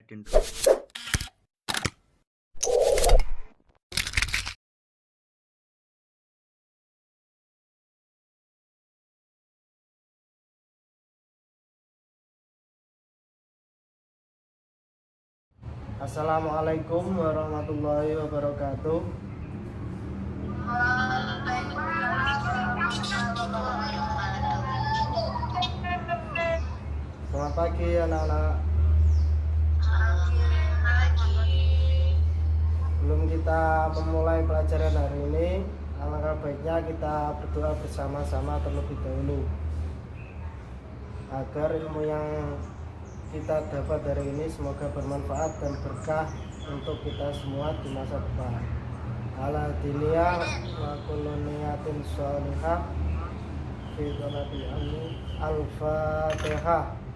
Raden. Assalamualaikum warahmatullahi wabarakatuh. Selamat pagi anak-anak. Sebelum kita memulai pelajaran hari ini, alangkah baiknya kita berdoa bersama-sama terlebih dahulu agar ilmu yang kita dapat hari ini semoga bermanfaat dan berkah untuk kita semua di masa depan. Ala diniyah wa kullu niyatin sholihah fi dhanati al-Fatihah.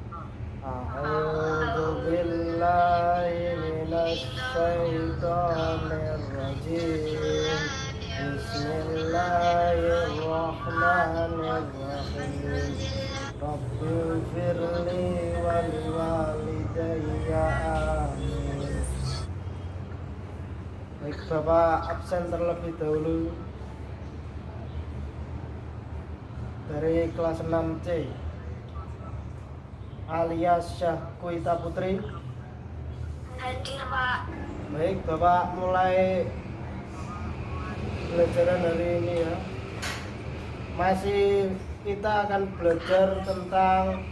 A'udzu billahi minasy syaithanir rajim. Bismillahirrahmanirrahim. Rabbighfirli wa liwalidayya amin. Baik, Bapak absen terlebih dahulu dari kelas 6C alias Syahkuita Putri. Hadir, Pak. Baik, Bapak mulai pelajaran hari ini ya. Masih kita akan belajar tentang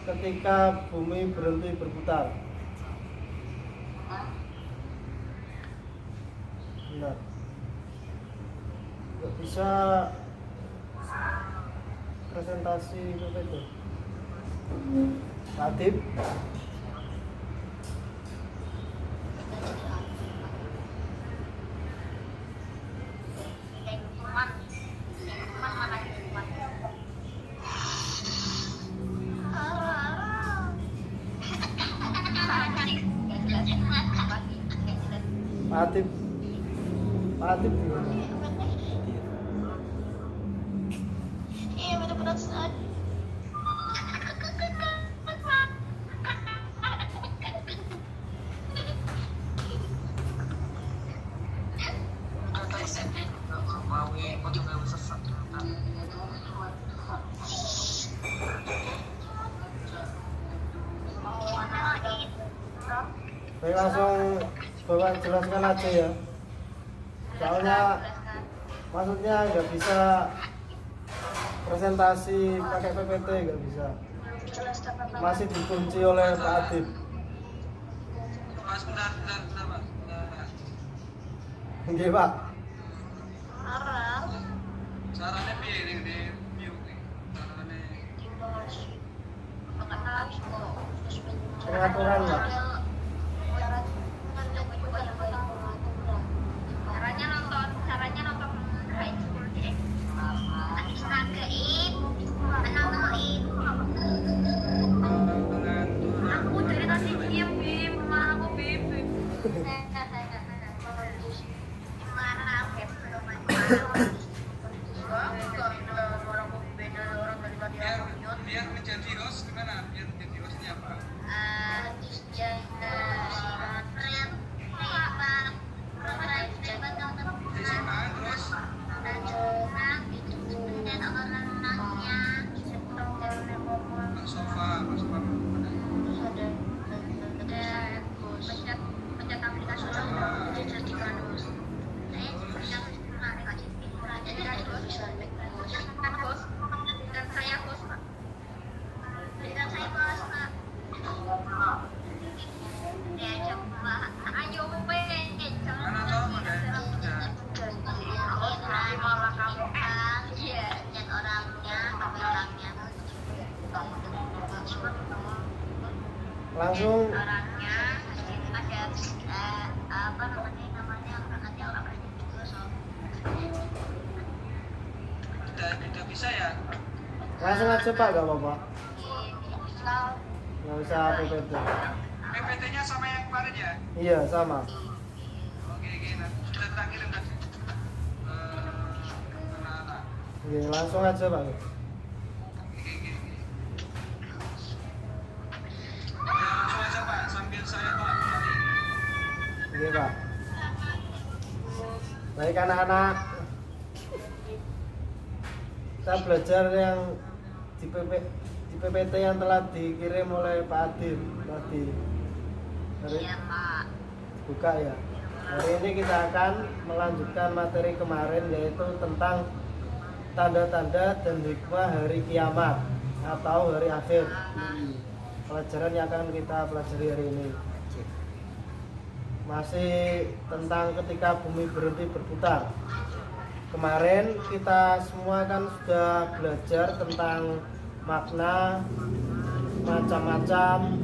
ketika bumi berhenti berputar. Benar. Nggak bisa presentasi seperti itu. Adib. Adib. Adib gimana? Iya, benar-benar saat. Baik, langsung Bapak jelaskan aja ya. Soalnya maksudnya nggak bisa presentasi pakai PPT, nggak bisa. Masih dikunci oleh Pak Adib. Nggih, Pak. Caranya piye ning di mute carane Pengaturan, Pak. Caranya nonton high school deh. Istirahatin, aku dari tadi diam, Bim. Aku Bim. Gimana, Bim? biar menjadi host gimana? Biar menjadi hostnya apa? Terus Pak Sofa mana? pencet aplikasi jadi kanus. Dan saya bos, Pak. Dan saya bos, Pak. Ya, coba. Ayo, Mana tahu udah. Iya, lihat orangnya, tapi orangnya. Langsung Orangnya ada apa namanya orang juga soal. Tidak bisa ya? langsung aja, Pak, nggak apa-apa. Nggak usah PPT. PPT-nya sama yang kemarin ya? Iya, sama. Oke, nah, sudah tak kirim tadi. Anak-anak. Oke, langsung aja, Pak. Oke. Ya, langsung aja Pak, sambil saya Iya Pak. Baik anak-anak, kita belajar yang di PPT yang telah dikirim oleh Pak Adil tadi. Iya, Pak. Buka ya. Hari ini kita akan melanjutkan materi kemarin, yaitu tentang tanda-tanda dan hikmah hari kiamat atau hari akhir. Pelajaran yang akan kita pelajari hari ini masih tentang ketika bumi berhenti berputar. Kemarin kita semua kan sudah belajar tentang makna macam-macam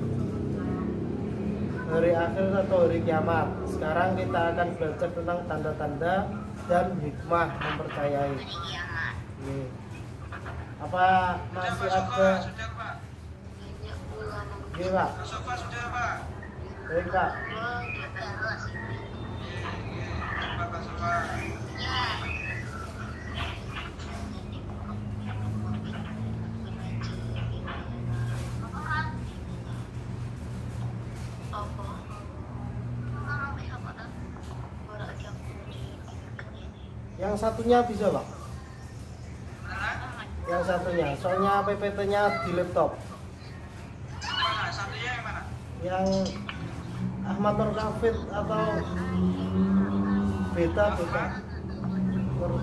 hari akhir atau hari kiamat. Sekarang kita akan belajar tentang tanda-tanda dan hikmah mempercayai. Nih. Apa masih ada? Sudah Pak. Iya Pak. Sofa sudah Pak. Baik Pak. Pak sofa. Yang satunya bisa Pak? Yang satunya, soalnya PPT-nya di laptop. Mana? Satunya yang mana? Yang Ahmad Nur Kafid atau Beta. Oh,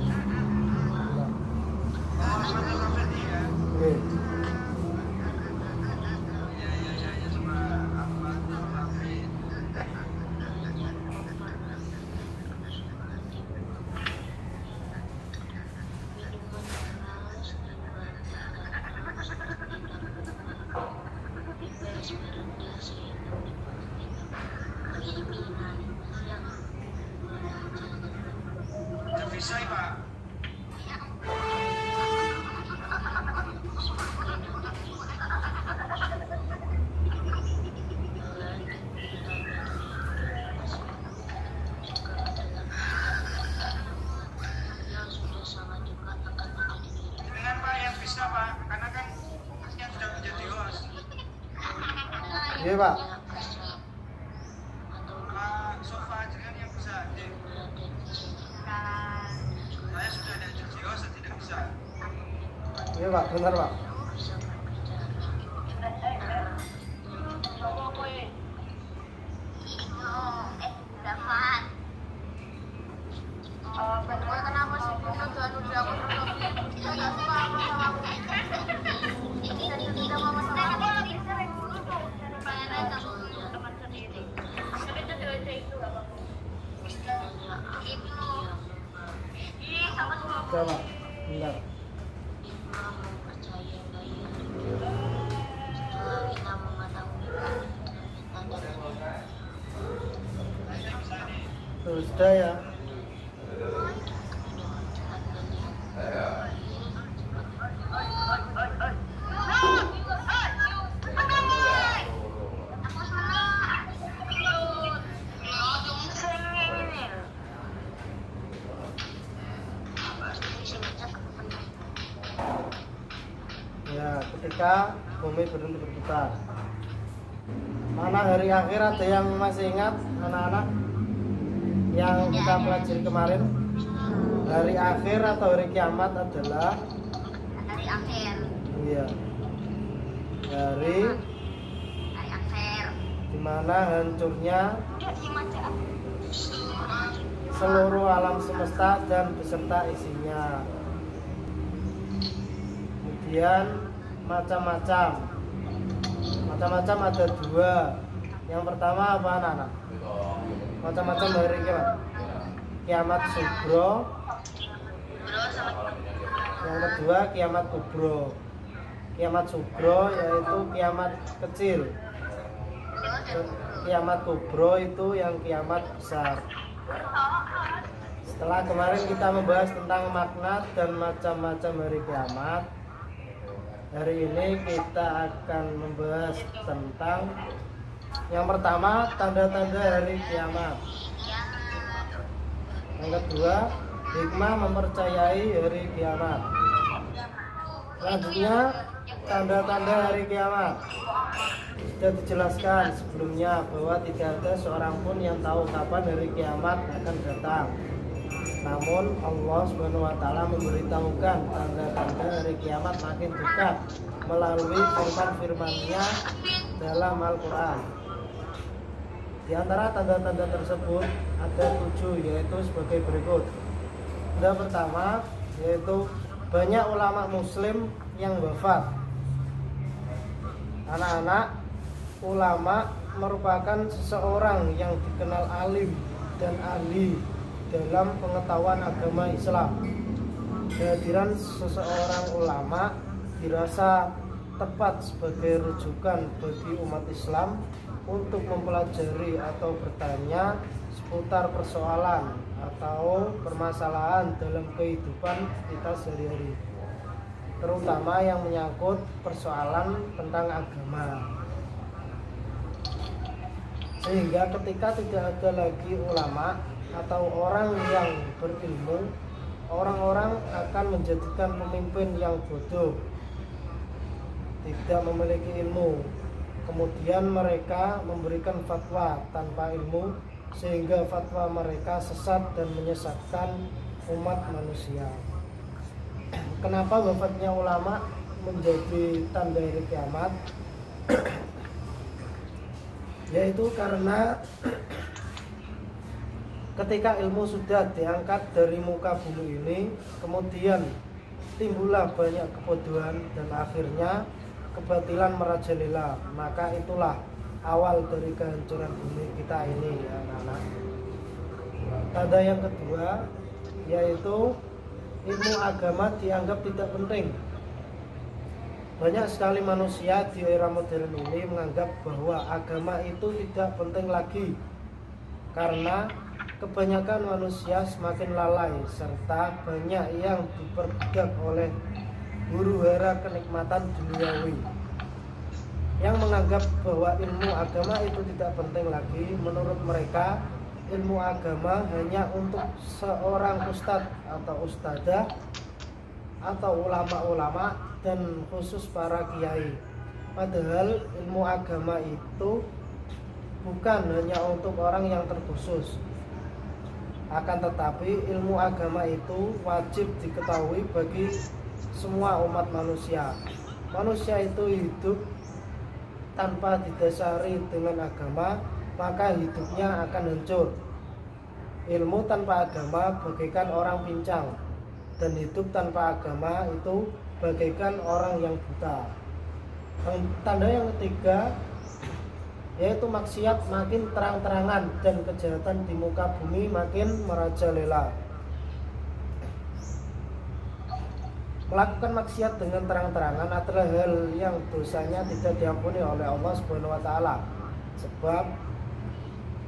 mana kafe nih ya? Oke. Iya sama apa kafe. Udah bisa ya Pak. Dengan Pak yang bisa Pak, karena kan yang sudah menjadi host. Iya Pak. Pak sofa dengan yang bisa. Saya sudah ada jadi host, saya tidak bisa. Iya Pak, benar Pak. Kenapa sih udah aku nggak suka sama aku. Tidak mau sama aku. Teman sendiri. Itu apa? Itu. Ih, sama semua. Oke Pak, benar. Tuh, sudah ya. Ya, ketika bumi berhenti berputar. Mana hari akhir, ada yang masih ingat anak-anak yang kita pelajari kemarin? Hari akhir atau hari kiamat adalah Hari akhir. iya, hari Akhir. dimana hancurnya Udah diem aja. seluruh alam semesta dan beserta isinya. Kemudian macam-macam ada dua. Yang pertama apa anak-anak? Macam-macam hari kiamat sugro. Yang kedua kiamat kubro. Kiamat sugro yaitu kiamat kecil. Kiamat kubro itu yang kiamat besar. Setelah kemarin kita membahas tentang makna dan macam-macam hari kiamat, hari ini kita akan membahas tentang yang pertama tanda-tanda hari kiamat. Yang kedua hikmah mempercayai hari kiamat. Selanjutnya tanda-tanda hari kiamat. sudah dijelaskan sebelumnya bahwa tidak ada seorang pun yang tahu kapan hari kiamat akan datang. Namun Allah Subhanahu wa taala memberitahukan tanda-tanda hari kiamat makin dekat melalui firman-firman-Nya dalam Al-Qur'an. Di antara tanda-tanda tersebut ada 7, yaitu sebagai berikut. Yang pertama yaitu banyak ulama muslim yang wafat. Anak-anak ulama merupakan seseorang yang dikenal alim dan ahli dalam pengetahuan agama Islam. Kehadiran seseorang ulama dirasa tepat sebagai rujukan bagi umat Islam untuk mempelajari atau bertanya seputar persoalan atau permasalahan dalam kehidupan kita sehari-hari, terutama yang menyangkut persoalan tentang agama. Sehingga ketika tidak ada lagi ulama atau orang yang berilmu, orang-orang akan menjadikan pemimpin yang bodoh, tidak memiliki ilmu. Kemudian mereka memberikan fatwa tanpa ilmu, sehingga fatwa mereka sesat dan menyesatkan umat manusia. Kenapa wafatnya ulama menjadi tanda hari kiamat? Yaitu karena ketika ilmu sudah diangkat dari muka bumi ini, kemudian timbullah banyak kebodohan dan akhirnya kebatilan merajalela. Maka itulah awal dari kehancuran bumi kita ini, ya anak-anak. Tanda yang kedua yaitu ilmu agama dianggap tidak penting. Banyak sekali manusia di era modern ini menganggap bahwa agama itu tidak penting lagi, karena kebanyakan manusia semakin lalai serta banyak yang diperbudak oleh huru-hara kenikmatan duniawi. Yang menganggap bahwa ilmu agama itu tidak penting lagi, menurut mereka ilmu agama hanya untuk seorang ustadz atau ustadzah atau ulama-ulama dan khusus para kiai. Padahal ilmu agama itu bukan hanya untuk orang yang terkhusus. Akan tetapi ilmu agama itu wajib diketahui bagi semua umat manusia. Manusia itu hidup tanpa didasari dengan agama, maka hidupnya akan hancur. Ilmu tanpa agama bagaikan orang pincang, dan hidup tanpa agama itu bagaikan orang yang buta. Tanda yang ketiga yaitu maksiat makin terang-terangan dan kejahatan di muka bumi makin merajalela. Melakukan maksiat dengan terang-terangan adalah hal yang dosanya tidak diampuni oleh Allah Subhanahu wa taala. Sebab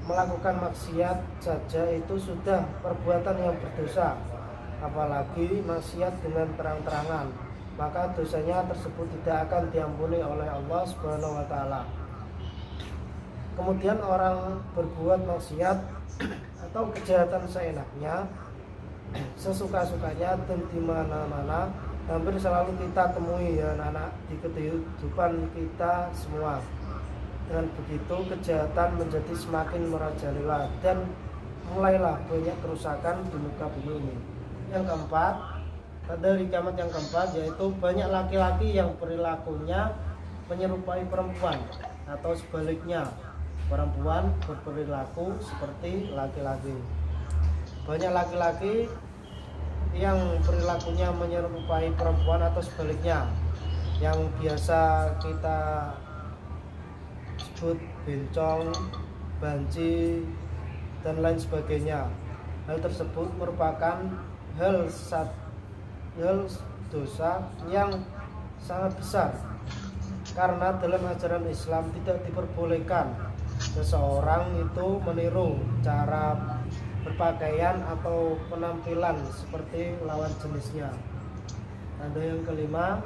melakukan maksiat saja itu sudah perbuatan yang berdosa, apalagi maksiat dengan terang-terangan, maka dosanya tersebut tidak akan diampuni oleh Allah Subhanahu wa taala. Kemudian orang berbuat maksiat atau kejahatan seenaknya, sesuka-sukanya dan di mana-mana, hampir selalu kita temui, ya anak-anak, di kehidupan kita semua. Dengan begitu kejahatan menjadi semakin merajalela dan mulailah banyak kerusakan di muka bumi ini. Yang keempat, dari kiamat yang keempat yaitu banyak laki-laki yang perilakunya menyerupai perempuan, atau sebaliknya perempuan berperilaku seperti laki-laki. Banyak laki-laki yang perilakunya menyerupai perempuan atau sebaliknya, yang biasa kita sebut bencong, banci, dan lain sebagainya. Hal tersebut merupakan hal dosa yang sangat besar, karena dalam ajaran Islam tidak diperbolehkan seseorang itu meniru cara berpakaian atau penampilan seperti lawan jenisnya. Tanda yang kelima,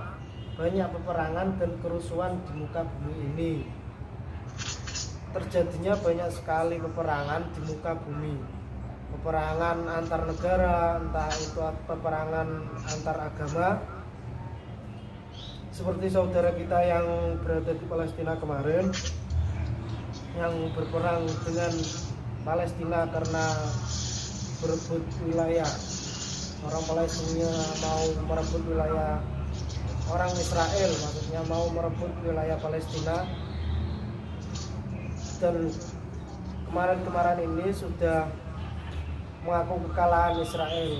banyak peperangan dan kerusuhan di muka bumi ini. Terjadinya banyak sekali peperangan di muka bumi. Peperangan antar negara, entah itu peperangan antar agama, seperti saudara kita yang berada di Palestina kemarin, yang berperang dengan Palestina karena berebut wilayah. Orang Palestina mau merebut wilayah orang Israel, maksudnya mau merebut wilayah Palestina. Dan kemarin ini sudah mengaku kekalahan Israel,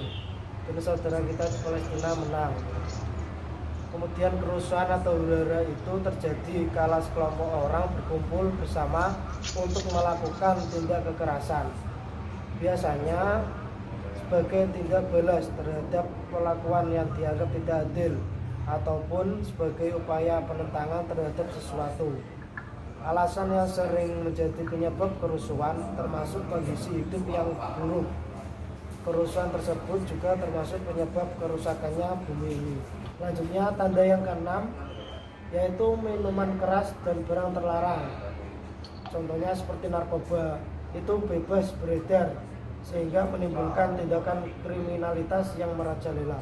dan saudara kita di Palestina menang. Kemudian kerusuhan atau huru-hara itu terjadi kala sekelompok orang berkumpul bersama untuk melakukan tindak kekerasan, biasanya sebagai tindak balas terhadap perlakuan yang dianggap tidak adil ataupun sebagai upaya penentangan terhadap sesuatu. Alasan yang sering menjadi penyebab kerusuhan termasuk kondisi hidup yang buruk. Kerusuhan tersebut juga termasuk penyebab kerusakannya bumi ini. Selanjutnya tanda yang keenam, yaitu minuman keras dan barang terlarang. Contohnya seperti narkoba, itu bebas beredar sehingga menimbulkan tindakan kriminalitas yang merajalela.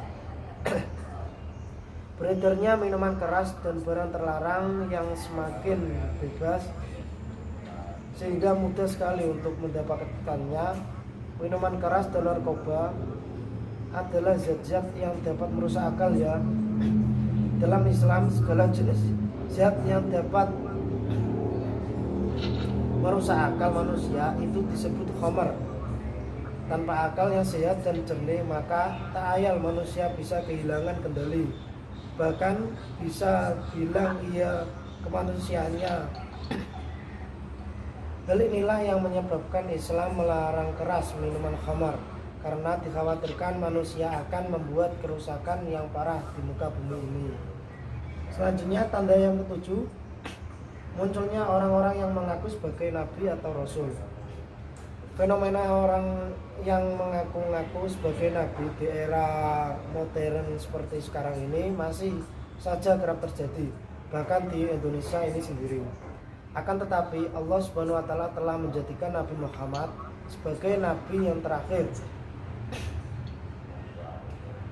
Beredarnya minuman keras dan barang terlarang yang semakin bebas sehingga mudah sekali untuk mendapatkannya. Minuman keras dan narkoba adalah zat-zat yang dapat merusak akal ya. Dalam Islam segala jenis zat yang dapat merusak akal manusia itu disebut khamar. Tanpa akal yang sehat dan jernih, maka tak ayal manusia bisa kehilangan kendali, bahkan bisa hilang ia kemanusiaannya. Hal inilah yang menyebabkan Islam melarang keras minuman khamar, karena dikhawatirkan manusia akan membuat kerusakan yang parah di muka bumi ini. Selanjutnya tanda yang ketujuh, munculnya orang-orang yang mengaku sebagai nabi atau rasul. Fenomena orang yang mengaku-ngaku sebagai nabi di era modern seperti sekarang ini masih saja kerap terjadi, bahkan di Indonesia ini sendiri. Akan tetapi Allah Subhanahu wa taala telah menjadikan Nabi Muhammad sebagai nabi yang terakhir.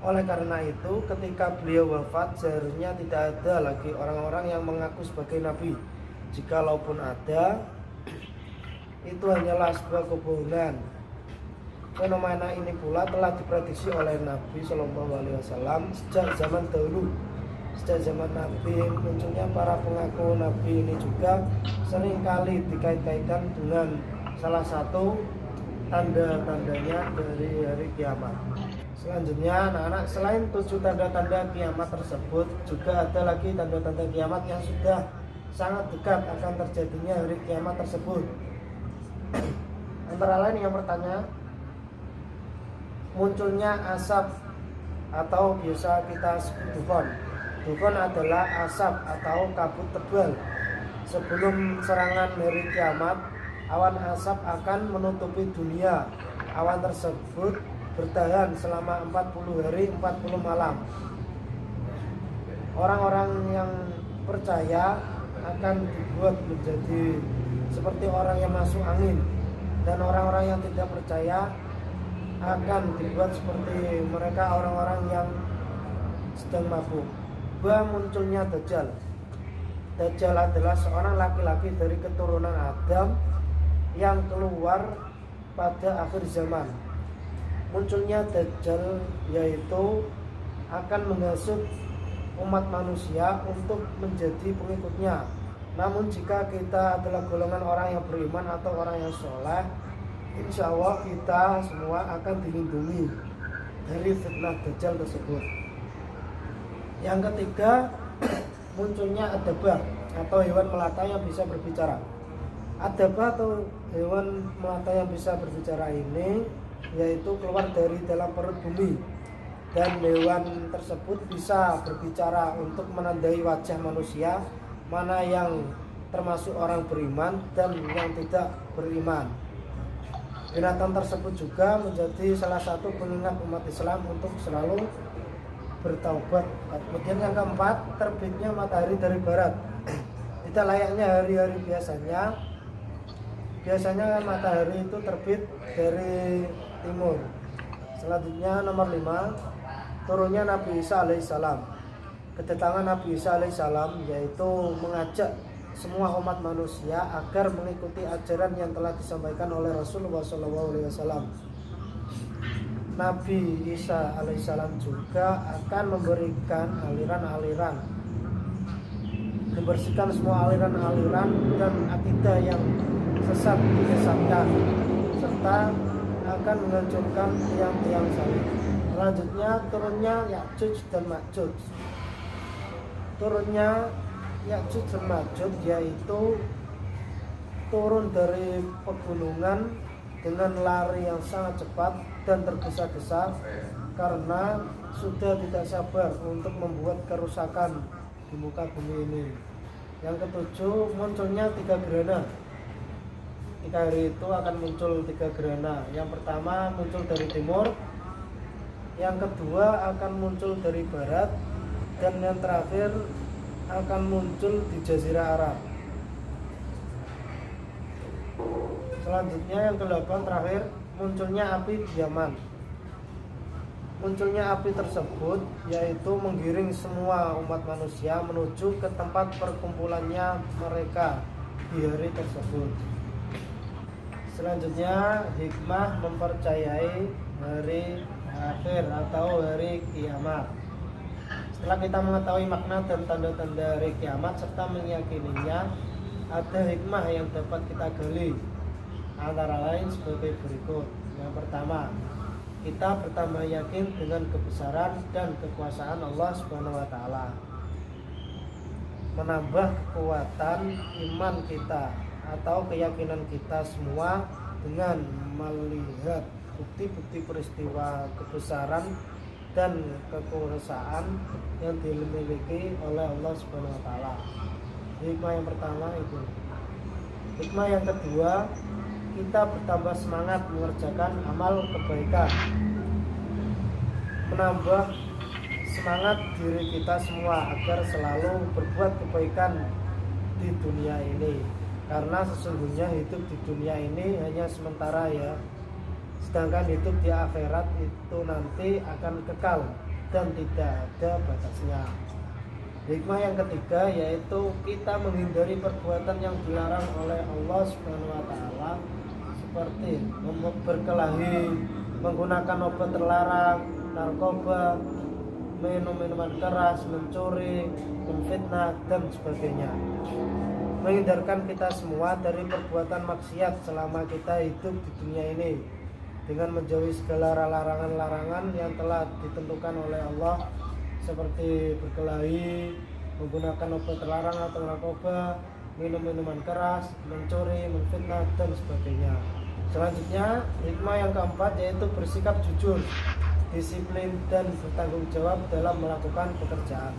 Oleh karena itu, ketika beliau wafat, seharusnya tidak ada lagi orang-orang yang mengaku sebagai nabi. Jikalaupun ada, itu hanyalah sebuah kebohongan. Fenomena ini pula telah diprediksi oleh Nabi Shallallahu Alaihi Wasallam sejak zaman dahulu. Sejak zaman Nabi, munculnya para pengaku Nabi ini juga seringkali dikait-kaitkan dengan salah satu tanda-tandanya dari hari kiamat. Selanjutnya anak-anak, selain 7 tanda-tanda kiamat tersebut, juga ada lagi tanda-tanda kiamat yang sudah sangat dekat akan terjadinya hari kiamat tersebut. Antara lain yang pertama, munculnya asap atau biasa kita sebut dufan. Dufan adalah asap atau kabut tebal. Sebelum serangan hari kiamat, awan asap akan menutupi dunia. Awan tersebut bertahan selama 40 hari 40 malam. Orang-orang yang percaya akan dibuat menjadi seperti orang yang masuk angin, dan orang-orang yang tidak percaya akan dibuat seperti mereka orang-orang yang sedang mabuk. Munculnya Dajjal. Dajjal adalah seorang laki-laki dari keturunan Adam yang keluar pada akhir zaman. Munculnya Dajjal yaitu akan menghasut umat manusia untuk menjadi pengikutnya. Namun jika kita adalah golongan orang yang beriman atau orang yang soleh, insya Allah kita semua akan dilindungi dari fitnah Dajjal tersebut. Yang ketiga, munculnya Adabah atau hewan melata yang bisa berbicara. Adabah atau hewan melata yang bisa berbicara ini yaitu keluar dari dalam perut bumi, dan hewan tersebut bisa berbicara untuk menandai wajah manusia, mana yang termasuk orang beriman dan yang tidak beriman. Binatang tersebut juga menjadi salah satu pengingat umat Islam untuk selalu bertaubat. Kemudian yang keempat, terbitnya matahari dari barat. Tidak layaknya hari-hari biasanya. Biasanya matahari itu terbit dari timur. Selanjutnya nomor 5, turunnya Nabi Isa alaihissalam. kedatangan Nabi Isa alaihissalam, yaitu mengajak semua umat manusia agar mengikuti ajaran yang telah disampaikan oleh Rasulullah SAW. Nabi Isa alaihissalam juga akan memberikan aliran-aliran, membersihkan semua aliran-aliran dan akidah yang sesat disesatkan, serta akan menghancurkan tiang-tiang salib. Selanjutnya turunnya Ya'juj dan Ma'juj. Turunnya Ya'juj dan Ma'juj yaitu turun dari pegunungan dengan lari yang sangat cepat dan tergesa-gesa karena sudah tidak sabar untuk membuat kerusakan di muka bumi ini. Yang ketujuh, munculnya 3 gerhana. 3 hari itu akan muncul 3 gerhana. Yang pertama muncul dari timur, yang kedua akan muncul dari barat, dan yang terakhir akan muncul di Jazirah Arab. Selanjutnya yang ke-8 terakhir, munculnya api di Yaman. Munculnya api tersebut yaitu menggiring semua umat manusia menuju ke tempat perkumpulannya mereka di hari tersebut. Selanjutnya hikmah mempercayai hari akhir atau hari kiamat. Setelah kita mengetahui makna dan tanda-tanda hari kiamat serta meyakininya, ada hikmah yang dapat kita gali, antara lain sebagai berikut. Yang pertama, kita bertambah yakin dengan kebesaran dan kekuasaan Allah Subhanahu wa taala. Menambah kekuatan iman kita atau keyakinan kita semua dengan melihat bukti-bukti peristiwa kebesaran dan kekuasaan yang dimiliki oleh Allah Subhanahu wa taala. Hikmah yang pertama itu. Hikmah yang kedua, kita bertambah semangat mengerjakan amal kebaikan. Menambah semangat diri kita semua agar selalu berbuat kebaikan di dunia ini. Karena sesungguhnya hidup di dunia ini hanya sementara ya. Sedangkan hidup di akhirat itu nanti akan kekal dan tidak ada batasnya. Hikmah yang ketiga yaitu kita menghindari perbuatan yang dilarang oleh Allah Subhanahu wa taala, seperti berkelahi, menggunakan obat terlarang, narkoba, minum minuman keras, mencuri, memfitnah dan sebagainya. Menghindarkan kita semua dari perbuatan maksiat selama kita hidup di dunia ini dengan menjauhi segala larangan-larangan yang telah ditentukan oleh Allah, seperti berkelahi, menggunakan obat terlarang atau narkoba, minum minuman keras, mencuri, memfitnah dan sebagainya. Selanjutnya, hikmah yang keempat yaitu bersikap jujur, disiplin dan bertanggung jawab dalam melakukan pekerjaan.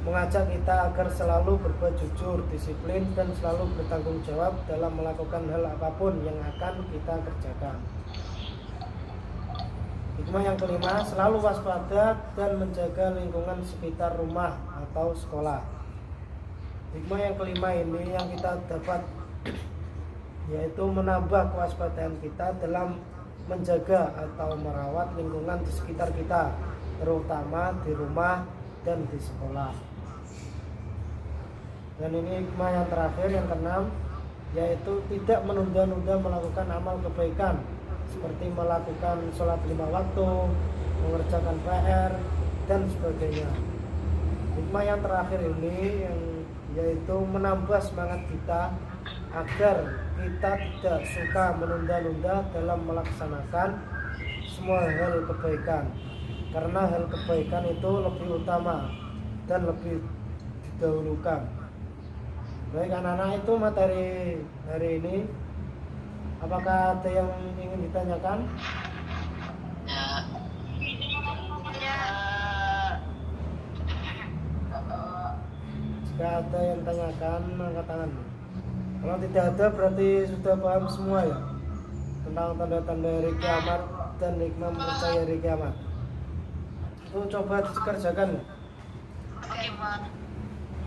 Mengajak kita agar selalu berbuat jujur, disiplin dan selalu bertanggung jawab dalam melakukan hal apapun yang akan kita kerjakan. Hikmah yang kelima, selalu waspada dan menjaga lingkungan sekitar rumah atau sekolah. Hikmah yang kelima ini yang kita dapat yaitu menambah kewaspadaan kita dalam menjaga atau merawat lingkungan di sekitar kita, terutama di rumah dan di sekolah. Dan ini hikmah yang terakhir, yang keenam, yaitu tidak menunda-nunda melakukan amal kebaikan seperti melakukan sholat 5 waktu, mengerjakan PR dan sebagainya. Hikmah yang terakhir ini yaitu menambah semangat kita agar kita tidak suka menunda-nunda dalam melaksanakan semua hal kebaikan, karena hal kebaikan itu lebih utama dan lebih didahulukan. Baik anak-anak, itu materi hari ini. Apakah ada yang ingin ditanyakan? Jika ada yang tanyakan, angkat tangan. Kalau tidak ada berarti sudah paham semua ya tentang tanda-tanda hari kiamat dan hikmah mempercayai hari kiamat. Itu coba dikerjakan ya. Oke Pak,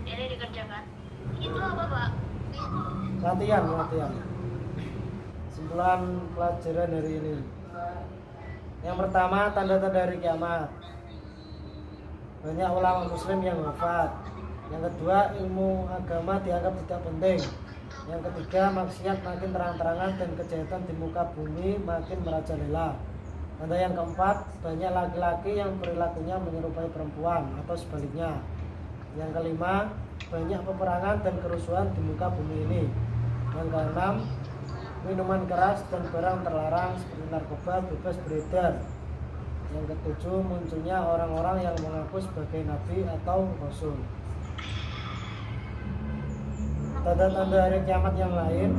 ini dikerjakan. Itu apa Pak? Latihan. Simpulan pelajaran hari ini. Yang pertama, tanda-tanda hari kiamat. banyak ulama muslim yang wafat. Yang kedua, ilmu agama dianggap tidak penting. Yang ketiga, maksiat makin terang-terangan dan kejahatan di muka bumi makin merajalela. Tanda yang keempat, banyak laki-laki yang perilakunya menyerupai perempuan atau sebaliknya. Yang kelima, banyak peperangan dan kerusuhan di muka bumi ini. Yang keenam, minuman keras dan barang terlarang seperti narkoba bebas beredar. Yang ketujuh, munculnya orang-orang yang mengaku sebagai nabi atau rasul. Tanda-tanda hari kiamat yang lain,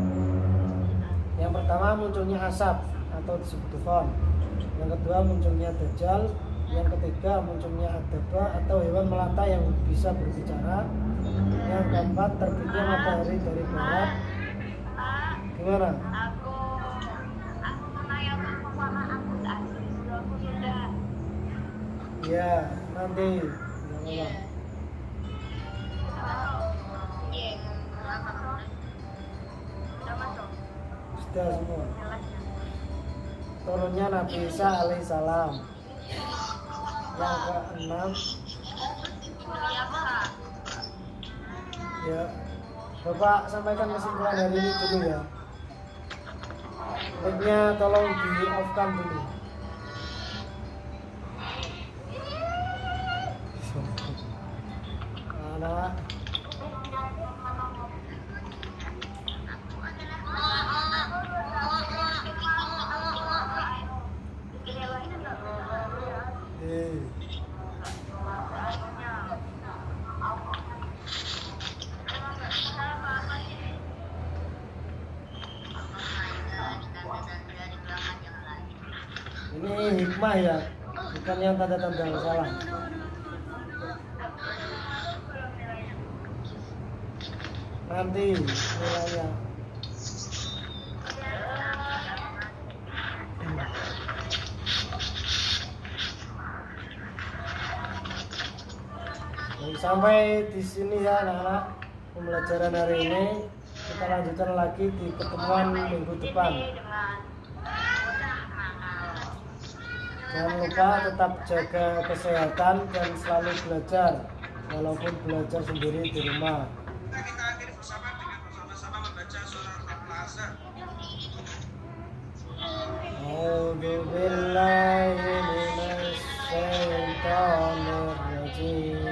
yang pertama munculnya asap atau disebut dufan. Yang kedua munculnya dajjal. Yang ketiga munculnya adaba atau hewan melata yang bisa berbicara. Yang keempat terbitnya matahari dari barat. Gimana? Aku menanyakan kepada aku sudah. Ya, nanti. Ya, Sudah masuk. sudah semua. Turunnya Nabi Isa alaihissalam. Yang keenam, ya, Bapak sampaikan kesimpulan hari ini dulu ya. Mic-nya tolong di off-kan dulu. Anak, ini hikmah ya, bukan yang tanda-tanda yang salah. Nanti nilainya. Sampai di sini ya anak-anak pembelajaran hari ini. Kita lanjutkan lagi di pertemuan minggu depan. Jangan lupa tetap jaga kesehatan dan selalu belajar, walaupun belajar sendiri di rumah. Kita akhiri bersama dengan bersama-sama membaca surat Al-Ahzab. A'udzu billahi minasy syaithanir rajim.